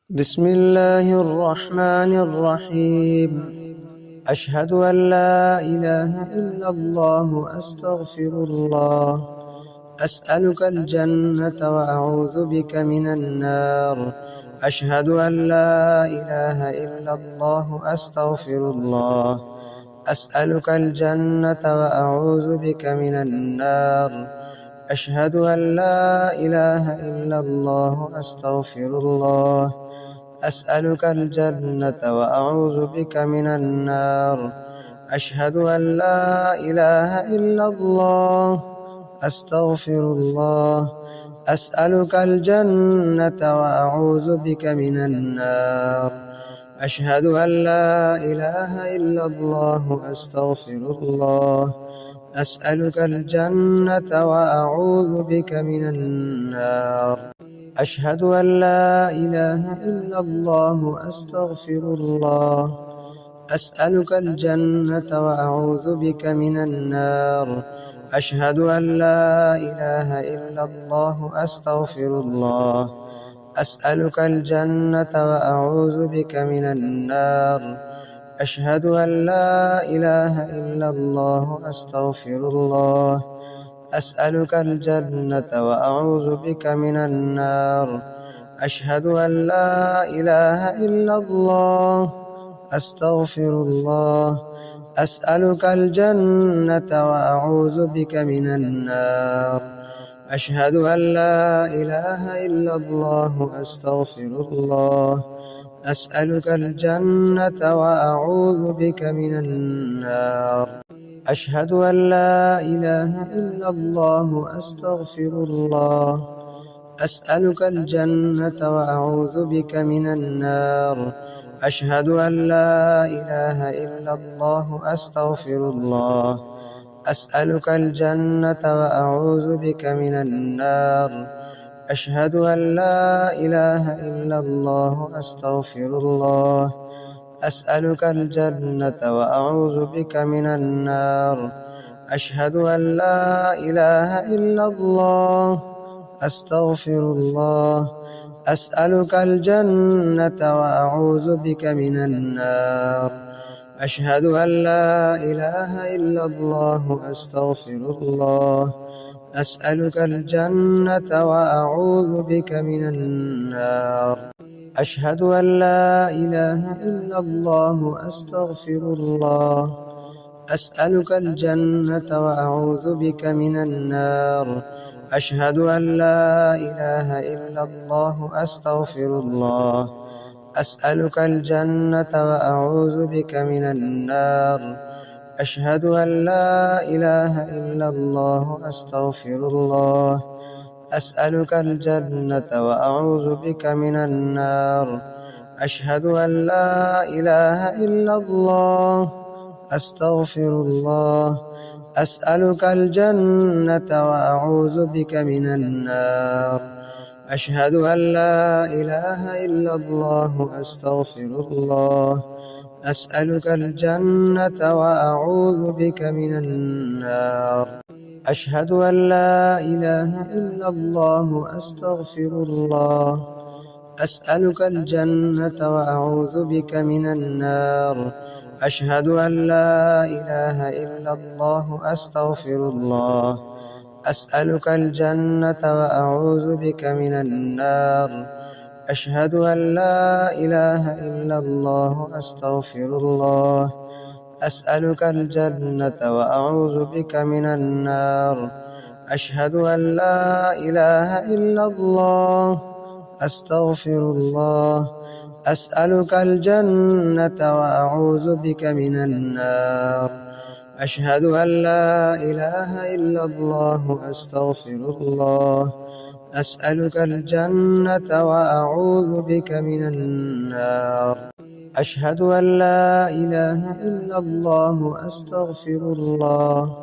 بسم الله الرحمن الرحيم. أشهد أن لا إله إلا الله أستغفر الله. أسألك الجنة وأعوذ بك من النار. أشهد أن لا إله إلا الله أستغفر الله. أسألك الجنة وأعوذ بك من النار. أشهد أن لا إله إلا الله أستغفر الله. أسألك الجنة وأعوذ بك من النار. أشهد أن لا إله إلا الله أستغفر الله. أسألك الجنة وأعوذ بك من النار. أشهد أن لا إله إلا الله أستغفر الله. أسألك الجنة وأعوذ بك من النار. أشهد أن لا إله إلا الله أستغفر الله. أسألك الجنة وأعوذ بك من النار. أشهد أن لا إله إلا الله أستغفر الله. أسألك الجنة وأعوذ بك من النار. أشهد أن لا إله إلا الله أستغفر الله. أسألك الجنة وأعوذ بك من النار. أشهد أن لا إله إلا الله أستغفر الله. أسألك الجنة وأعوذ بك من النار. أشهد أن لا إله إلا الله أستغفر الله. أسألك الجنة وأعوذ بك من النار. أشهد أن لا إله إلا الله أستغفر الله. أسألك الجنة وأعوذ بك من النار. أشهد أن لا إله إلا الله أستغفر الله. أسألك الجنة وأعوذ بك من النار. أشهد أن لا إله إلا الله أستغفر الله. أسألك الجنة وأعوذ بك من النار. أشهد أن لا إله إلا الله أستغفر الله. أسألك الجنة وأعوذ بك من النار. أشهد أن لا إله إلا الله أستغفر الله. أسألك الجنة وأعوذ بك من النار. أشهد أن لا إله إلا الله أستغفر الله. أسألك الجنة وأعوذ بك من النار. أشهد أن لا إله إلا الله أستغفر الله. أسألك الجنة وأعوذ بك من النار. أشهد أن لا إله إلا الله أستغفر الله. أسألك الجنة وأعوذ بك من النار. أشهد أن لا إله إلا الله أستغفر الله. أسألك الجنة وأعوذ بك من النار. أشهد أن لا إله إلا الله أستغفر الله. أسألك الجنة وأعوذ بك من النار. أشهد أن لا إله إلا الله أستغفر الله. أسألك الجنة وأعوذ بك من النار. أشهد أن لا إله إلا الله أستغفر الله. أسألك الجنة وأعوذ بك من النار. أشهد أن لا إله إلا الله أستغفر الله. أسألك الجنة وأعوذ بك من النار. أشهد أن لا إله إلا الله أستغفر الله. أسألك الجنة وأعوذ بك من النار. أشهد أن لا إله إلا الله أستغفر الله. أسألك الجنة وأعوذ بك من النار. أشهد أن لا إله إلا الله أستغفر الله.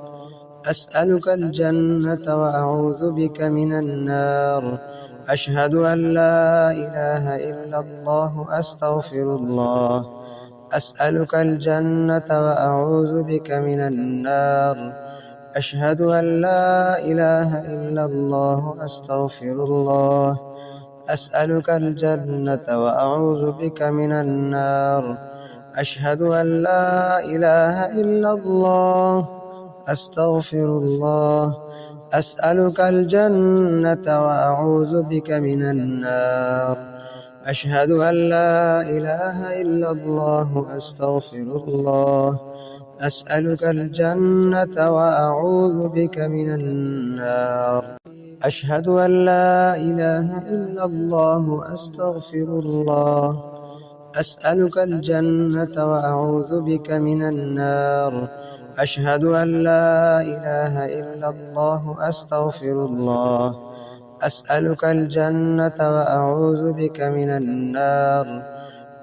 أسألك الجنة وأعوذ بك من النار. أشهد أن لا إله إلا الله أستغفر الله. أسألك الجنة وأعوذ بك من النار. أشهد أن لا إله إلا الله أستغفر الله. أسألك الجنة وأعوذ بك من النار. أشهد أن لا إله إلا الله. أستغفر الله. أسألك الجنة وأعوذ بك من النار. أشهد أن لا إله إلا الله. أستغفر الله. أسألك الجنة وأعوذ بك من النار. أشهد أن لا إله إلا الله. أستغفر الله. أسألك الجنة وأعوذ بك من النار. أشهد أن لا إله إلا الله. أستغفر الله. أسألك الجنة وأعوذ بك من النار.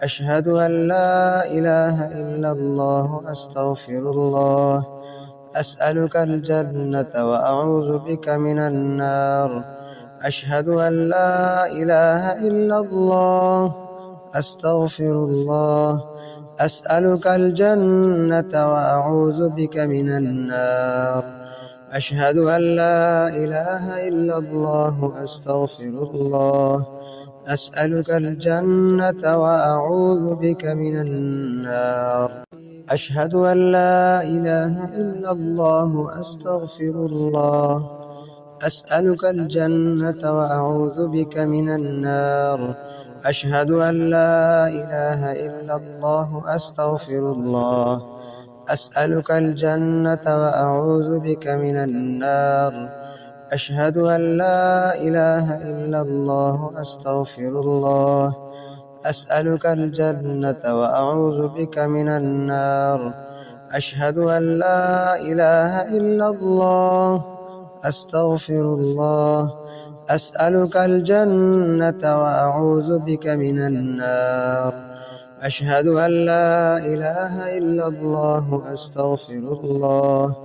أشهد أن لا إله إلا الله. أستغفر الله. أسألك الجنة وأعوذ بك من النار. أشهد أن لا إله إلا الله. أستغفر الله. أسألك الجنة وأعوذ بك من النار. أشهد أن لا إله إلا الله. أستغفر الله. أسألك الجنة وأعوذ بك من النار. أشهد أن لا إله إلا الله. أستغفر الله. أسألك الجنة وأعوذ بك من النار. أشهد أن لا إله إلا الله. أستغفر الله. أسألك الجنة وأعوذ بك من النار. أشهد أن لا إله إلا الله. أستغفر الله. أسألك الجنة وأعوذ بك من النار. أشهد أن لا إله إلا الله. أستغفر الله. أسألك الجنة وأعوذ بك من النار. أشهد أن لا إله إلا الله. أستغفر الله.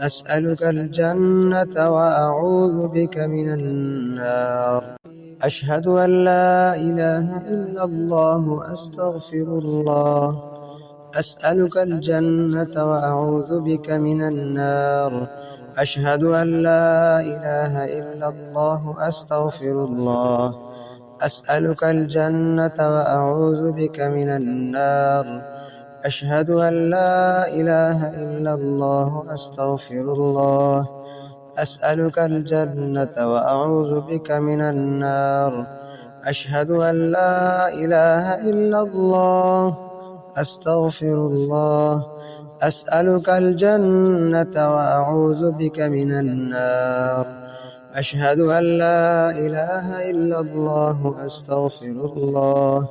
أسألك الجنة وأعوذ بك من النار. أشهد أن لا إله إلا الله. أستغفر الله. أسألك الجنة وأعوذ بك من النار. أشهد أن لا إله إلا الله. أستغفر الله. أسألك الجنة وأعوذ بك من النار. أشهد أن لا إله إلا الله. أستغفر الله. أسألك الجنة وأعوذ بك من النار. أشهد أن لا إله إلا الله. أستغفر الله. أسألك الجنة وأعوذ بك من النار. أشهد أن لا إله إلا الله. أستغفر الله. أسألك الجنة وأعوذ بك من النار. أشهد أن لا إله إلا الله. أستغفر الله. أسألك الجنة وأعوذ بك من النار. أشهد أن لا إله إلا الله. أستغفر الله.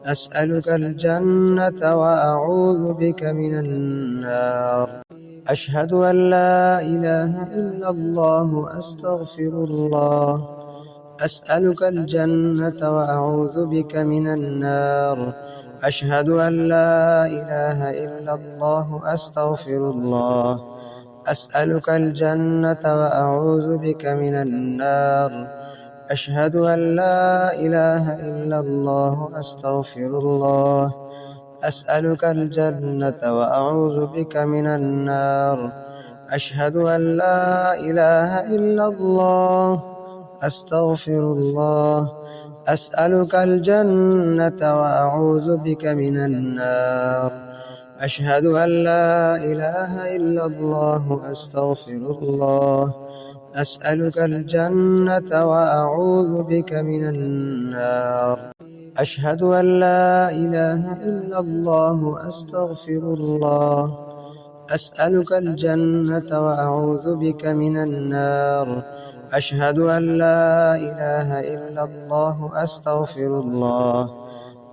أسألك الجنة وأعوذ بك من النار. أشهد أن لا إله إلا الله. أستغفر الله. أسألك الجنة وأعوذ بك من النار. أشهد أن لا إله إلا الله. أستغفر الله. أسألك الجنة وأعوذ بك من النار. أشهد أن لا إله إلا الله. أستغفر الله. أسألك الجنة وأعوذ بك من النار. أشهد أن لا إله إلا الله. أستغفر الله. أسألك الجنة وأعوذ بك من النار. أشهد أن لا إله إلا الله. أستغفر الله. أسألك الجنة وأعوذ بك من النار. أشهد أن لا إله إلا الله. أستغفر الله. أشهد أن لا إله إلا الله. أستغفر الله. أسألك الجنة وأعوذ بك من النار. أشهد أن لا إله إلا الله. أستغفر الله.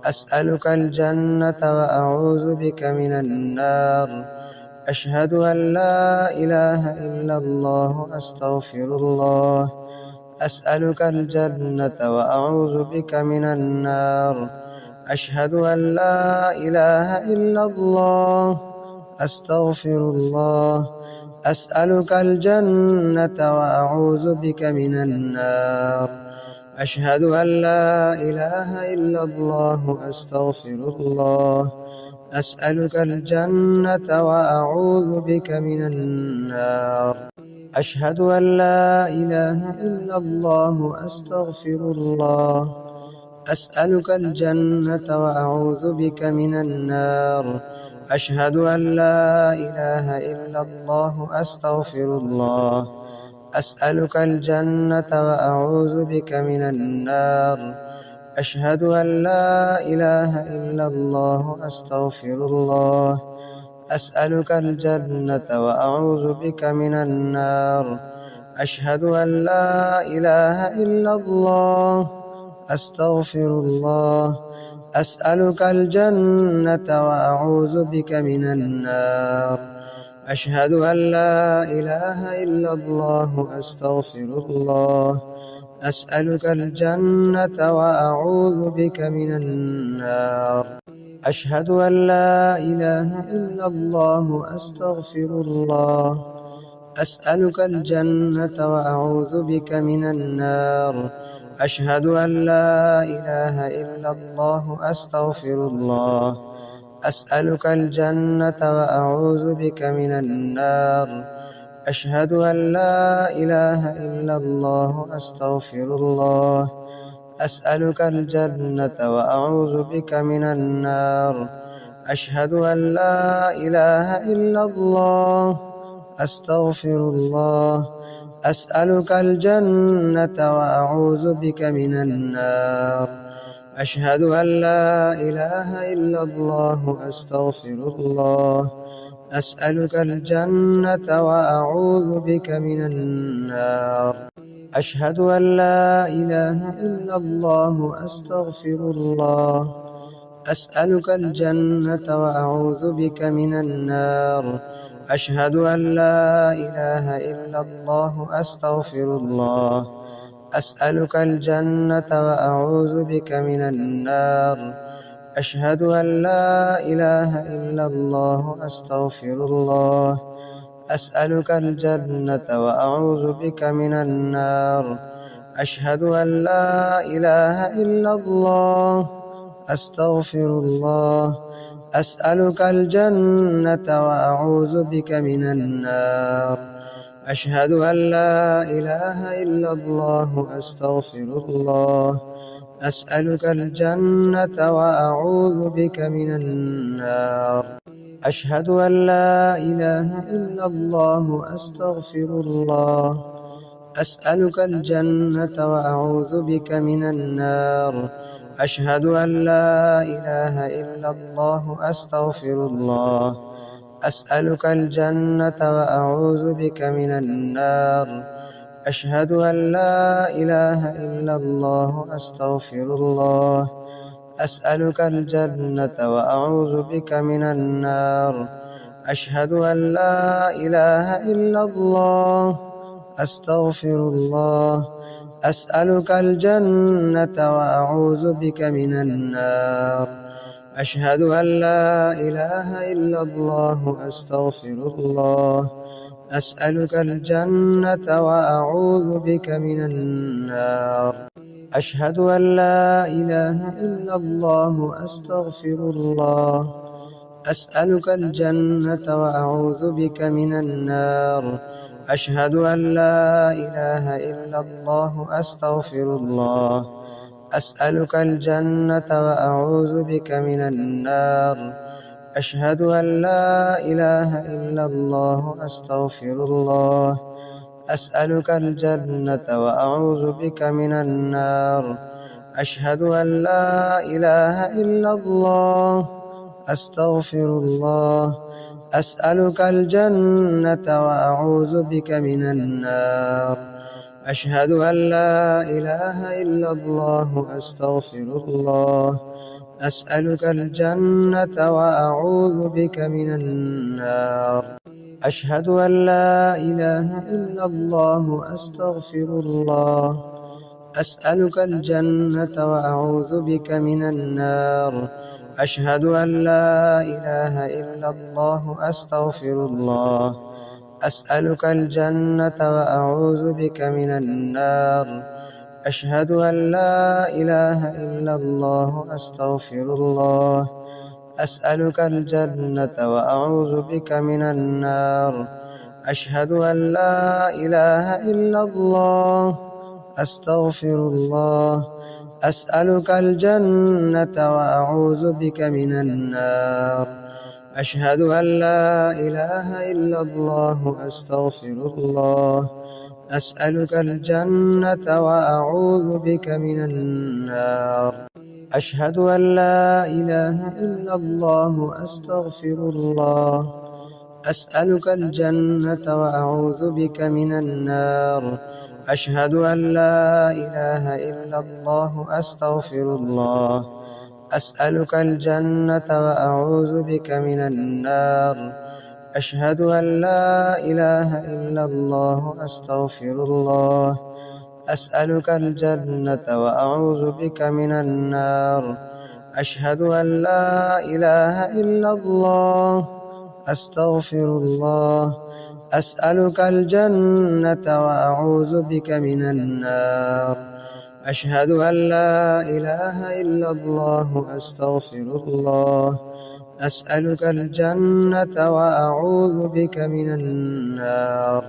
أسألك الجنة وأعوذ بك من النار. أشهد أن لا إله إلا الله. أستغفر الله. أسألك الجنة وأعوذ بك من النار. أشهد أن لا إله إلا الله. أستغفر الله. أسألك الجنة وأعوذ بك من النار. أشهد أن لا إله إلا الله. أستغفر الله. أسألك الجنة وأعوذ بك من النار. أشهد أن لا إله إلا الله أستغفر الله. أسألك الجنة وأعوذ بك من النار. أشهد أن لا إله إلا الله أستغفر الله. أسألك الجنة وأعوذ بك من النار. أشهد أن لا إله إلا الله أستغفر الله. أسألك الجنة وأعوذ بك من النار. أشهد أن لا إله إلا الله أستغفر الله. أسألك الجنة وأعوذ بك من النار. أشهد أن لا إله إلا الله أستغفر الله. أسألك الجنة وأعوذ بك من النار. أشهد أن لا إله إلا الله أستغفر الله. أسألك الجنة وأعوذ بك من النار. أشهد أن لا إله إلا الله أستغفر الله. أسألك الجنة وأعوذ بك من النار. أشهد أن لا إله إلا الله أستغفر الله. أسألك الجنة وأعوذ بك من النار. أشهد أن لا إله إلا الله أستغفر الله. أسألك الجنة وأعوذ بك من النار. أشهد أن لا إله إلا الله أستغفر الله. أسألك الجنة وأعوذ بك من النار. أشهد أن لا إله إلا الله أستغفر الله. أسألك الجنة وأعوذ بك من النار. أشهد أن لا إله إلا الله أستغفر الله. أسألك الجنة وأعوذ بك من النار. أشهد أن لا إله إلا الله أستغفر الله. أسألك الجنة وأعوذ بك من النار. أشهد أن لا إله إلا الله أستغفر الله. أسألك الجنة وأعوذ بك من النار. أشهد أن لا إله إلا الله أستغفر الله. أسألك الجنة وأعوذ بك من النار. أشهد أن لا إله إلا الله أستغفر الله. أسألك الجنة وأعوذ بك من النار. أشهد أن لا إله إلا الله أستغفر الله. أسألك الجنة وأعوذ بك من النار. أشهد أن لا إله إلا الله أستغفر الله. أسألك الجنة وأعوذ بك من النار. أشهد أن لا إله إلا الله أستغفر الله. أسألك الجنة وأعوذ بك من النار. أشهد أن لا إله إلا الله أستغفر الله. أسألك الجنة وأعوذ بك من النار. أشهد أن لا إله إلا الله أستغفر الله. أسألك الجنة وأعوذ بك من النار. أشهد أن لا إله إلا الله أستغفر الله. أسألك الجنة وأعوذ بك من النار. أشهد أن لا إله إلا الله أستغفر الله. أسألك الجنة وأعوذ بك من النار. أشهد أن لا إله إلا الله أستغفر الله. أسألك الجنة وأعوذ بك من النار. أشهد أن لا إله إلا الله أستغفر الله. أسألك الجنة وأعوذ بك من النار. أشهد أن لا إله إلا الله أستغفر الله. أسألك الجنة وأعوذ بك من النار. أشهد أن لا إله إلا الله أستغفر الله. أسألك الجنة وأعوذ بك من النار. أشهد أن لا إله إلا الله أستغفر الله. أسألك الجنة وأعوذ بك من النار. أشهد أن لا إله إلا الله أستغفر الله. أسألك الجنة وأعوذ بك من النار. أشهد أن لا إله إلا الله أستغفر الله. أسألك الجنة وأعوذ بك من النار. أشهد أن لا إله إلا الله أستغفر الله. أسألك الجنة وأعوذ بك من النار. أشهد أن لا إله إلا الله أستغفر الله. أسألك الجنة وأعوذ بك من النار. أشهد أن لا إله إلا الله أستغفر الله. أسألك الجنة وأعوذ بك من النار. أشهد أن لا إله إلا الله أستغفر الله. أسألك الجنة وأعوذ بك من النار. أشهد أن لا إله إلا الله أستغفر الله. أسألك الجنة وأعوذ بك من النار.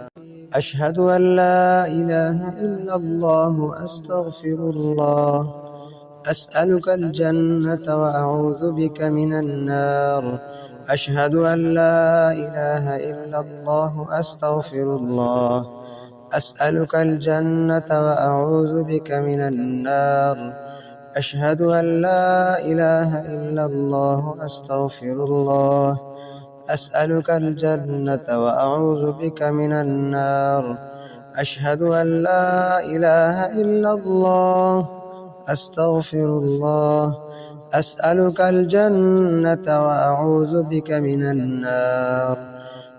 أشهد أن لا إله إلا الله أستغفر الله. أسألك الجنة وأعوذ بك من النار. أشهد أن لا إله إلا الله أستغفر الله. أسألك الجنة وأعوذ بك من النار. أشهد أن لا إله إلا الله أستغفر الله. أسألك الجنة وأعوذ بك من النار. أشهد أن لا إله إلا الله أستغفر الله. أسألك الجنة وأعوذ بك من النار.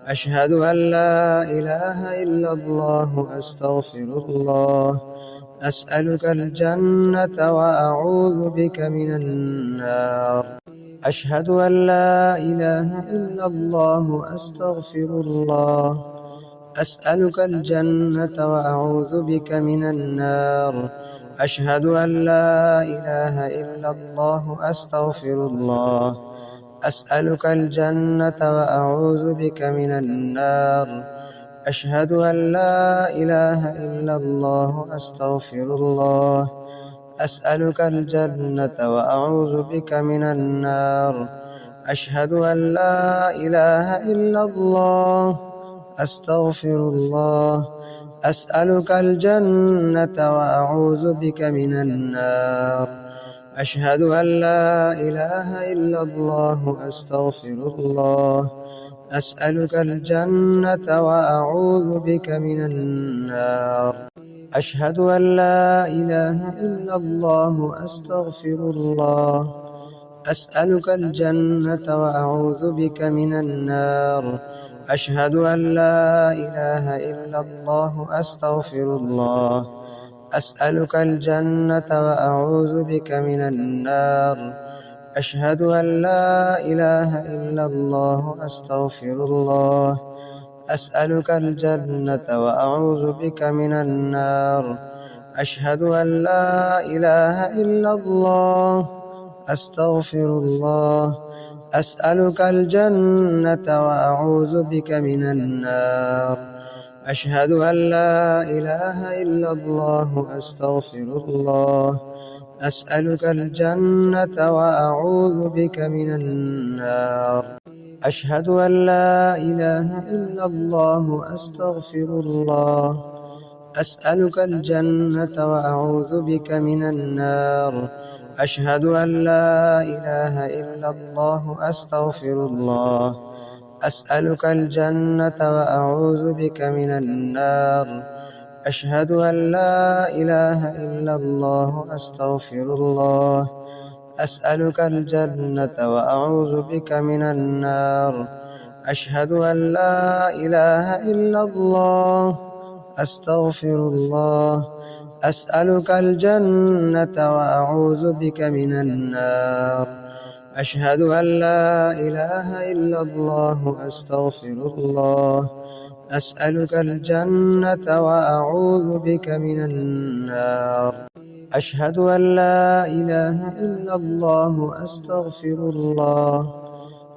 أشهد أن لا إله إلا الله أستغفر الله. أسألك الجنة وأعوذ بك من النار. أشهد أن لا إله إلا الله أستغفر الله. أسألك الجنة وأعوذ بك من النار. أشهد أن لا إله إلا الله أستغفر الله. أسألك الجنة وأعوذ بك من النار. أشهد أن لا إله إلا الله أستغفر الله. أسألك الجنة وأعوذ بك من النار. أشهد أن لا إله إلا الله أستغفر الله. أسألك الجنة وأعوذ بك من النار. أشهد أن لا إله إلا الله أستغفر الله. أسألك الجنة وأعوذ بك من النار. أشهد أن لا إله إلا الله أستغفر الله. أسألك الجنة وأعوذ بك من النار. أشهد أن لا إله إلا الله أستغفر الله. أسألك الجنة وأعوذ بك من النار. أشهد أن لا إله إلا الله أستغفر الله. أسألك الجنة وأعوذ بك من النار. أشهد أن لا إله إلا الله أستغفر الله. أسألك الجنة وأعوذ بك من النار. أشهد أن لا إله إلا الله أستغفر الله. أسألك الجنة وأعوذ بك من النار. أشهد أن لا إله إلا الله أستغفر الله. أسألك الجنة وأعوذ بك من النار. أشهد أن لا إله إلا الله أستغفر الله. أسألك الجنة وأعوذ بك من النار. أشهد أن لا إله إلا الله أستغفر الله. أسألك الجنة وأعوذ بك من النار. أشهد أن لا إله إلا الله أستغفر الله. أسألك الجنة وأعوذ بك من النار. أشهد أن لا إله إلا الله أستغفر الله. أسألك الجنة وأعوذ بك من النار. أشهد أن لا إله إلا الله أستغفر الله.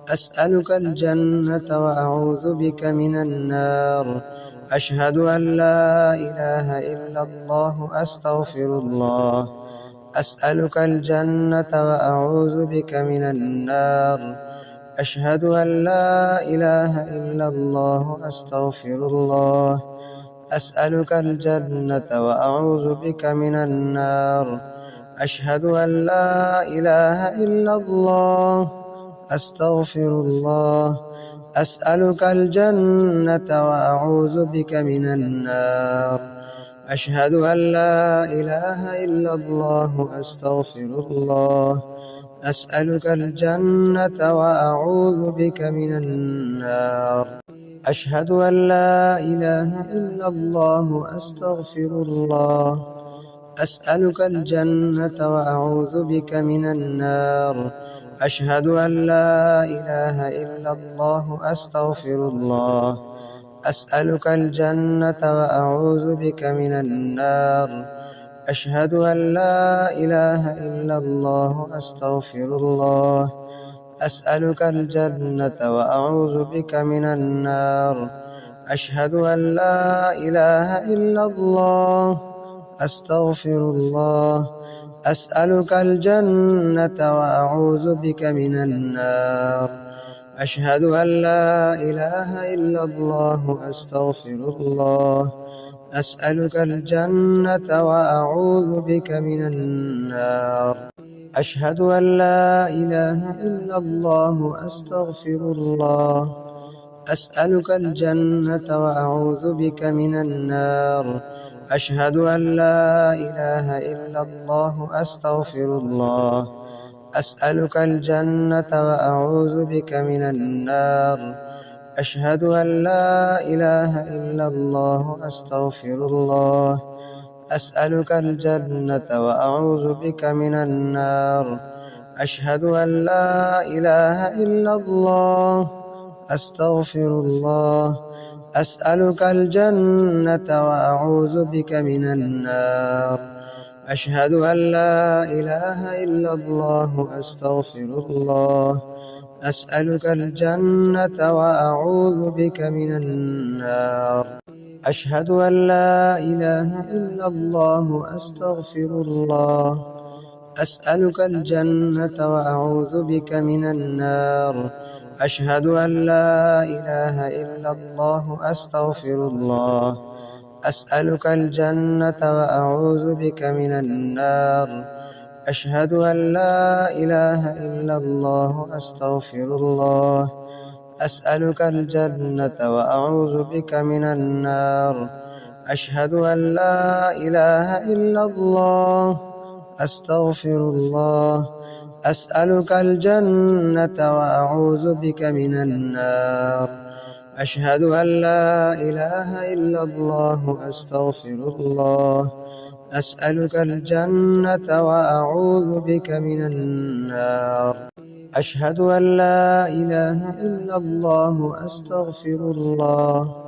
أسألك الجنة وأعوذ بك من النار. أشهد أن لا إله إلا الله. أستغفر الله. أسألك الجنة وأعوذ بك من النار. أشهد أن لا إله إلا الله. أستغفر الله. أسألك الجنة وأعوذ بك من النار. أشهد أن لا إله إلا الله. أستغفر الله. أسألك الجنة وأعوذ بك من النار. أشهد أن لا إله إلا الله. أستغفر الله. أسألك الجنة وأعوذ بك من النار. أشهد أن لا إله إلا الله. أستغفر الله. أسألك الجنة وأعوذ بك من النار. أشهد أن لا إله إلا الله. أستغفر الله. أسألك الجنة وأعوذ بك من النار. أشهد أن لا إله إلا الله. أستغفر الله. أسألك الجنة وأعوذ بك من النار. أشهد أن لا إله إلا الله. أستغفر الله. أسألك الجنة وأعوذ بك من النار. أشهد أن لا إله إلا الله. أستغفر الله. أسألك الجنة وأعوذ بك من النار. أشهد أن لا إله إلا الله. أستغفر الله. أسألك الجنة وأعوذ بك من النار. أشهد أن لا إله إلا الله. أستغفر الله. أسألك الجنة وأعوذ بك من النار. أشهد أن لا إله إلا الله. أستغفر الله. أسألك الجنة وأعوذ بك من النار. أشهد أن لا إله إلا الله. أستغفر الله. أسألك الجنة وأعوذ بك من النار. أشهد أن لا إله إلا الله. أستغفر الله. أسألك الجنة وأعوذ بك من النار. أشهد أن لا إله إلا الله. أستغفر الله. أسألك الجنة وأعوذ بك من النار. أشهد أن لا إله إلا الله. أستغفر الله. أسألك الجنة وأعوذ بك من النار. أشهد أن لا إله إلا الله. أستغفر الله. أسألك الجنة وأعوذ بك من النار. أشهد أن لا إله إلا الله. أستغفر الله. أسألك الجنة وأعوذ بك من النار. أشهد أن لا إله إلا الله. أستغفر الله. أسألك الجنة وأعوذ بك من النار. أشهد أن لا إله إلا الله. أستغفر الله.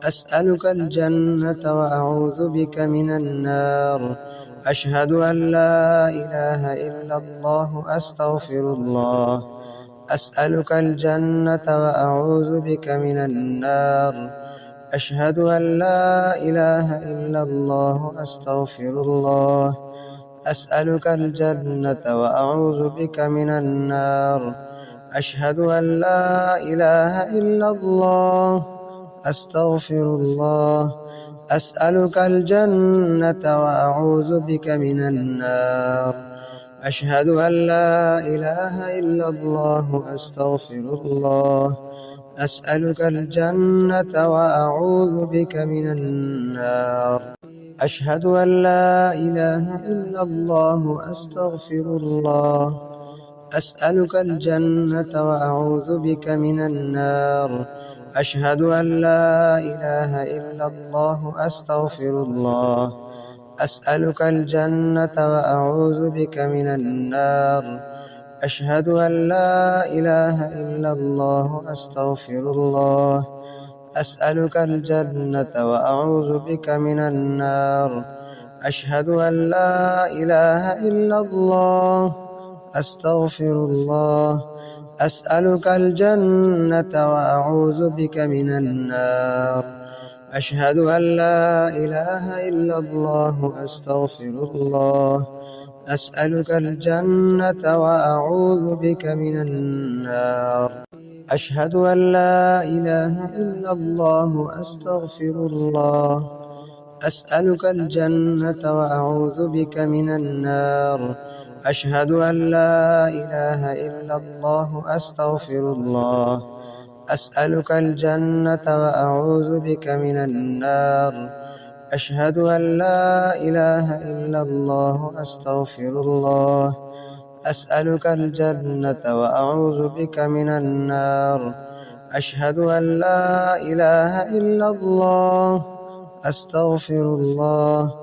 أسألك الجنة وأعوذ بك من النار. أشهد أن لا إله إلا الله. أستغفر الله. أسألك الجنة وأعوذ بك من النار. أشهد أن لا إله إلا الله. أستغفر الله. أسألك الجنة وأعوذ بك من النار. أشهد أن لا إله إلا الله. أستغفر الله. أسألك الجنة وأعوذ بك من النار. أشهد أن لا إله إلا الله. أستغفر الله. أسألك الجنة وأعوذ بك من النار. أشهد أن لا إله إلا الله. أستغفر الله. أسألك الجنة وأعوذ بك من النار. أشهد أن لا إله إلا الله. أستغفر الله. أسألك الجنة وأعوذ بك من النار. أشهد أن لا إله إلا الله. أستغفر الله. أسألك الجنة وأعوذ بك من النار. أشهد أن لا إله إلا الله. أستغفر الله. أسألك الجنة وأعوذ بك من النار. أشهد أن لا إله إلا الله أستغفر الله. أسألك الجنة وأعوذ بك من النار. أشهد أن لا إله إلا الله أستغفر الله. أسألك الجنة وأعوذ بك من النار. أشهد أن لا إله إلا الله أستغفر الله. أسألك الجنة وأعوذ بك من النار. أشهد أن لا إله إلا الله أستغفر الله. أسألك الجنة وأعوذ بك من النار. أشهد أن لا إله إلا الله أستغفر الله.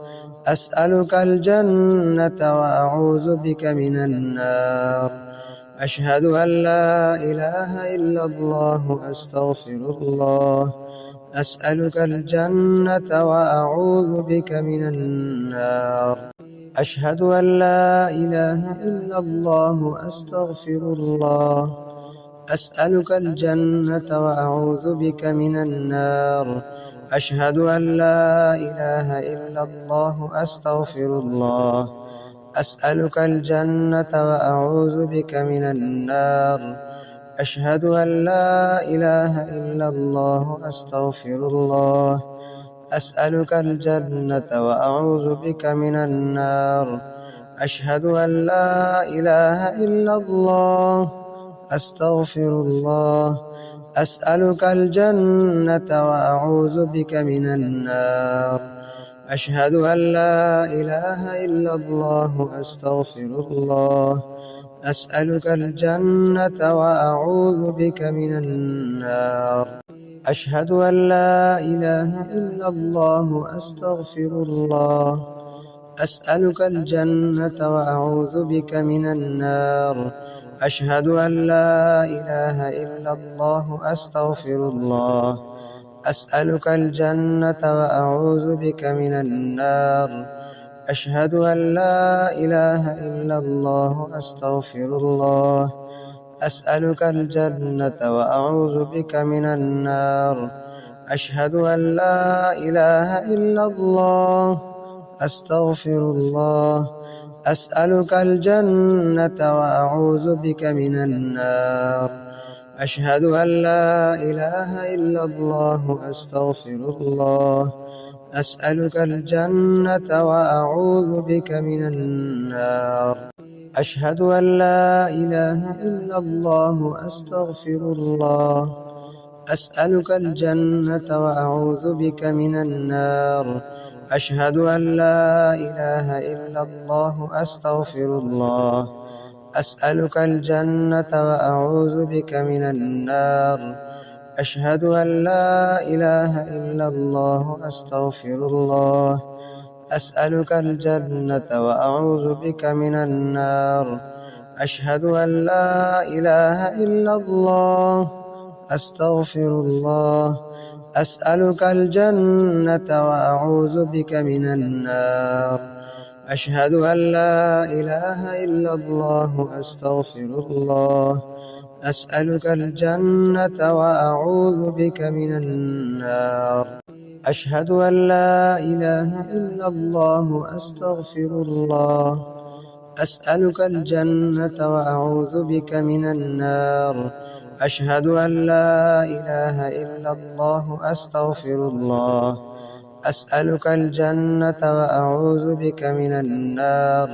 أسألك الجنة وأعوذ بك من النار. أشهد أن لا إله إلا الله أستغفر الله. أسألك الجنة وأعوذ بك من النار. أشهد أن لا إله إلا الله أستغفر الله. أسألك الجنة وأعوذ بك من النار. أشهد أن لا إله إلا الله أستغفر الله. أسألك الجنة وأعوذ بك من النار. أشهد أن لا إله إلا الله أستغفر الله. أسألك الجنة وأعوذ بك من النار. أشهد أن لا إله إلا الله أستغفر الله. أسألك الجنة وأعوذ بك من النار. أشهد أن لا إله إلا الله أستغفر الله. أسألك الجنة وأعوذ بك من النار. أشهد أن لا إله إلا الله أستغفر الله. أسألك الجنة وأعوذ بك من النار. أشهد أن لا إله إلا الله أستغفر الله. أسألك الجنة وأعوذ بك من النار. أشهد أن لا إله إلا الله أستغفر الله. أسألك الجنة وأعوذ بك من النار. أشهد أن لا إله إلا الله أستغفر الله. أسألك الجنة وأعوذ بك من النار. أشهد أن لا إله إلا الله أستغفر الله. أسألك الجنة وأعوذ بك من النار. أشهد أن لا إله إلا الله أستغفر الله. أسألك الجنة وأعوذ بك من النار. أشهد أن لا إله إلا الله أستغفر الله. أسألك الجنة وأعوذ بك من النار. أشهد أن لا إله إلا الله أستغفر الله. أسألك الجنة وأعوذ بك من النار. أشهد أن لا إله إلا الله أستغفر الله. أسألك الجنة وأعوذ بك من النار. أشهد أن لا إله إلا الله أستغفر الله. أسألك الجنة وأعوذ بك من النار. أشهد أن لا إله إلا الله أستغفر الله. أسألك الجنة وأعوذ بك من النار. أشهد أن لا إله إلا الله أستغفر الله. أسألك الجنة وأعوذ بك من النار.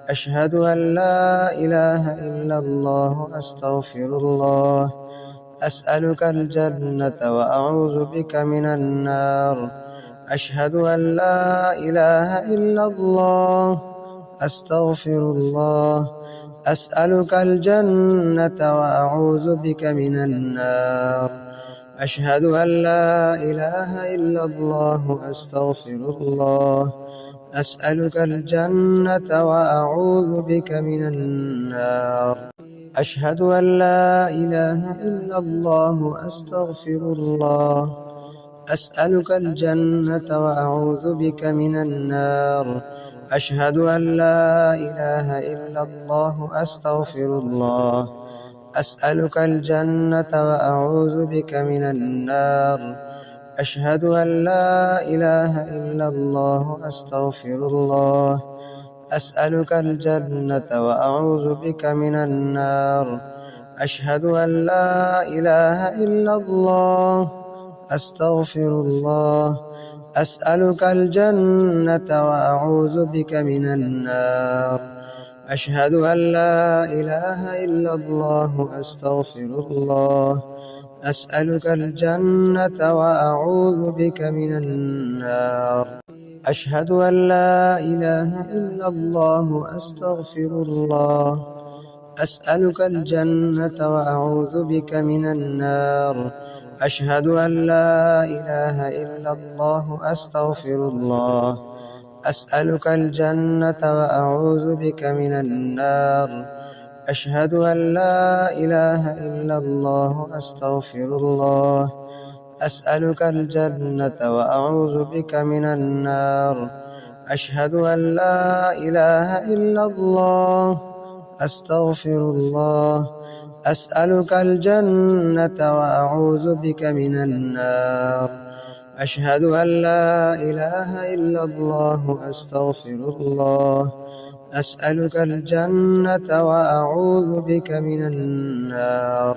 أشهد أن لا إله إلا الله أستغفر الله. أسألك الجنة وأعوذ بك من النار. أشهد أن لا إله إلا الله أستغفر الله. أسألك الجنة وأعوذ بك من النار. أشهد أن لا إله إلا الله أستغفر الله. أسألك الجنة وأعوذ بك من النار. أشهد أن لا إله إلا الله أستغفر الله. أسألك الجنة وأعوذ بك من النار. أشهد أن لا إله إلا الله أستغفر الله. أسألك الجنة وأعوذ بك من النار. أشهد أن لا إله إلا الله أستغفر الله. أسألك الجنة وأعوذ بك من النار. أشهد أن لا إله إلا الله أستغفر الله. أسألك الجنة وأعوذ بك من النار. أشهد أن لا إله إلا الله أستغفر الله. أسألك الجنة وأعوذ بك من النار. أشهد أن لا إله إلا الله أستغفر الله. أسألك الجنة وأعوذ بك من النار. أشهد أن لا إله إلا الله أستغفر الله. أسألك الجنة وأعوذ بك من النار. أشهد أن لا إله إلا الله أستغفر الله. أسألك الجنة وأعوذ بك من النار. أشهد أن لا إله إلا الله أستغفر الله. أسألك الجنة وأعوذ بك من النار. أشهد أن لا إله إلا الله أستغفر الله. أسألك الجنة وأعوذ بك من النار.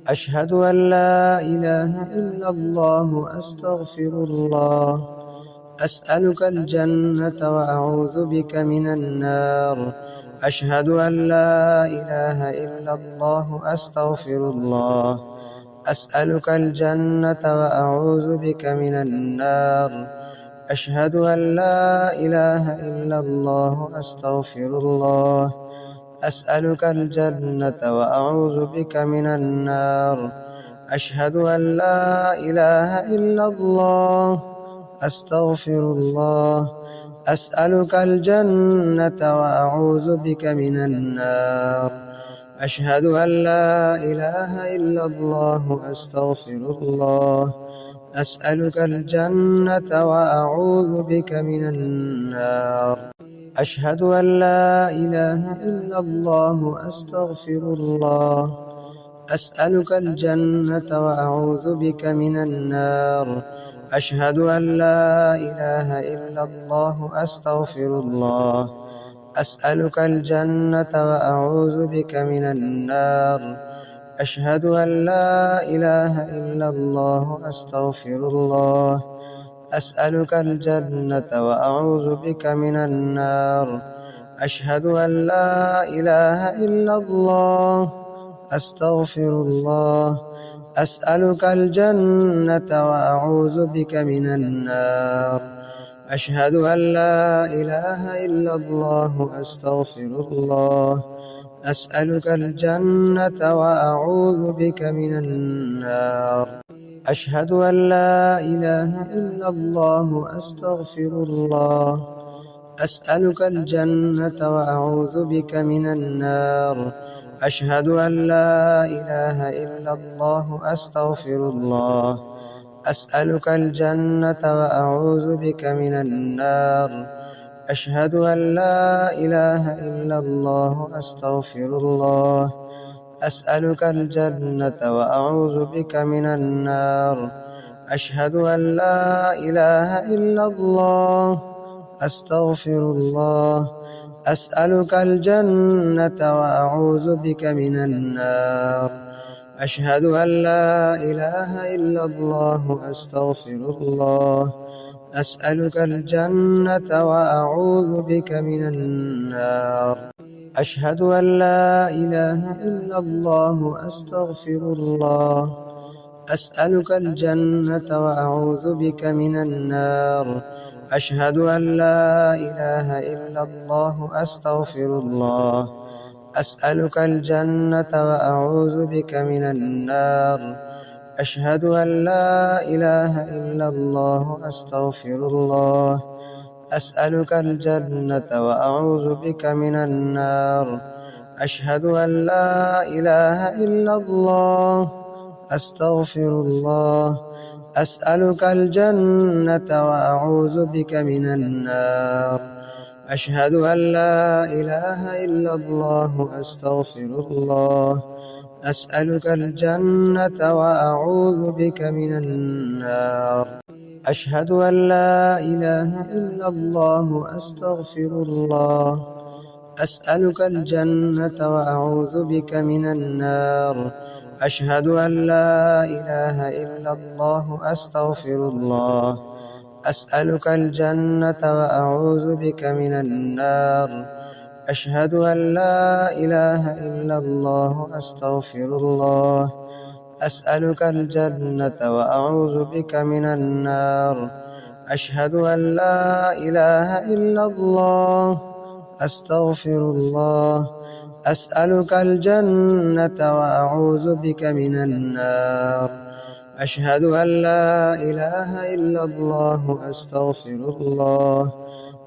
أشهد أن لا إله إلا الله أستغفر الله. أسألك الجنة وأعوذ بك من النار. أشهد أن لا إله إلا الله أستغفر الله. أسألك الجنة وأعوذ بك من النار. أشهد أن لا إله إلا الله أستغفر الله. أسألك الجنة وأعوذ بك من النار. أشهد أن لا إله إلا الله أستغفر الله. أسألك الجنة وأعوذ بك من النار. أشهد أن لا إله إلا الله أستغفر الله. أسألك الجنة وأعوذ بك من النار. أشهد أن لا إله إلا الله أستغفر الله. أسألك الجنة وأعوذ بك من النار. أشهد أن لا إله إلا الله أستغفر الله. أسألك الجنة وأعوذ بك من النار. أشهد أن لا إله إلا الله أستغفر الله. أسألك الجنة وأعوذ بك من النار. أشهد أن لا إله إلا الله أستغفر الله. أسألك الجنة وأعوذ بك من النار. أشهد أن لا إله إلا الله أستغفر الله. أسألك الجنة وأعوذ بك من النار. أشهد أن لا إله إلا الله أستغفر الله. أسألك الجنة وأعوذ بك من النار. أشهد أن لا إله إلا الله أستغفر الله. أسألك الجنة وأعوذ بك من النار. أشهد أن لا إله إلا الله أستغفر الله. أسألك الجنة وأعوذ بك من النار. أشهد أن لا إله إلا الله أستغفر الله. أسألك الجنة وأعوذ بك من النار. أشهد أن لا إله إلا الله أستغفر الله. أسألك الجنة وأعوذ بك من النار. أشهد أن لا إله إلا الله أستغفر الله. أسألك الجنة وأعوذ بك من النار. أشهد أن لا إله إلا الله أستغفر الله. أسألك الجنة وأعوذ بك من النار. أشهد أن لا إله إلا الله أستغفر الله. أسألك الجنة وأعوذ بك من النار. أشهد أن لا إله إلا الله أستغفر الله. أسألك الجنة وأعوذ بك من النار. أشهد أن لا إله إلا الله أستغفر الله. أسألك الجنة وأعوذ بك من النار. أشهد أن لا إله إلا الله أستغفر الله. أسألك الجنة وأعوذ بك من النار. أشهد أن لا إله إلا الله أستغفر الله. أسألك الجنة وأعوذ بك من النار. أشهد أن لا إله إلا الله أستغفر الله. أسألك الجنة وأعوذ بك من النار. أشهد أن لا إله إلا الله أستغفر الله. أسألك الجنة وأعوذ بك من النار. أشهد أن لا إله إلا الله أستغفر الله.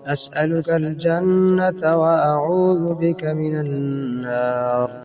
أسألك الجنة وأعوذ بك من النار.